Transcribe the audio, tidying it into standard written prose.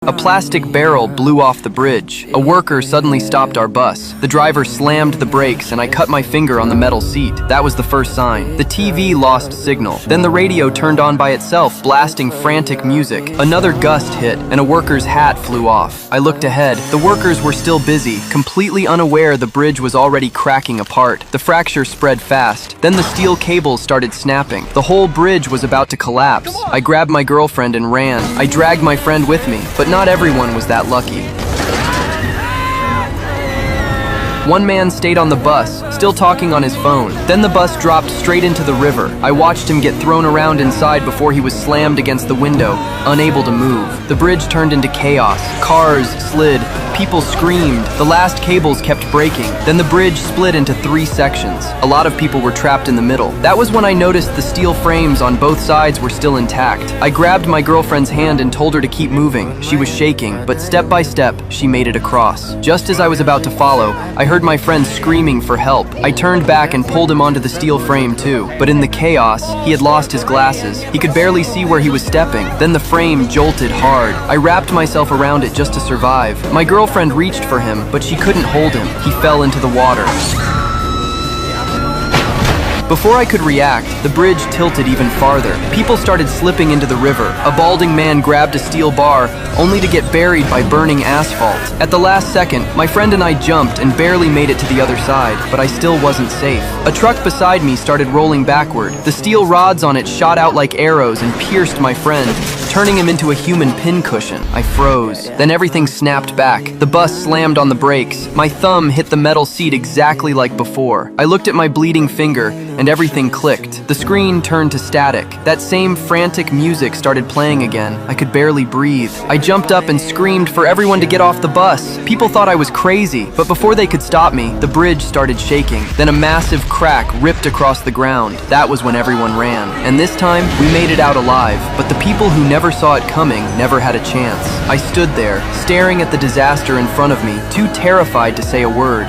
A plastic barrel blew off the bridge. A worker suddenly stopped our bus. The driver slammed the brakes and I cut my finger on the metal seat. That was the first sign. The TV lost signal. Then the radio turned on by itself, blasting frantic music. Another gust hit and a worker's hat flew off. I looked ahead. The workers were still busy, completely unaware the bridge was already cracking apart. The fracture spread fast. Then the steel cables started snapping. The whole bridge was about to collapse. I grabbed my girlfriend and ran. I dragged my friend with me, but not everyone was that lucky. One man stayed on the bus, still talking on his phone. Then the bus dropped straight into the river. I watched him get thrown around inside before he was slammed against the window, unable to move. The bridge turned into chaos. Cars slid, people screamed. The last cables kept breaking. Then the bridge split into 3 sections. A lot of people were trapped in the middle. That was when I noticed the steel frames on both sides were still intact. I grabbed my girlfriend's hand and told her to keep moving. She was shaking, but step by step, she made it across. Just as I was about to follow, I heard my friend screaming for help. I turned back and pulled him onto the steel frame too. But in the chaos, he had lost his glasses. He could barely see where he was stepping. Then the frame jolted hard. I wrapped myself around it just to survive. My girlfriend reached for him, but she couldn't hold him. He fell into the water. Before I could react, the bridge tilted even farther. People started slipping into the river. A balding man grabbed a steel bar, only to get buried by burning asphalt. At the last second, my friend and I jumped and barely made it to the other side, but I still wasn't safe. A truck beside me started rolling backward. The steel rods on it shot out like arrows and pierced my friend, turning him into a human pincushion. I froze. Then everything snapped back. The bus slammed on the brakes. My thumb hit the metal seat exactly like before. I looked at my bleeding finger, and everything clicked. The screen turned to static. That same frantic music started playing again. I could barely breathe. I jumped up and screamed for everyone to get off the bus. People thought I was crazy, but before they could stop me, the bridge started shaking. Then a massive crack ripped across the ground. That was when everyone ran. And this time, we made it out alive. But the people who never saw it coming never had a chance. I stood there, staring at the disaster in front of me, too terrified to say a word.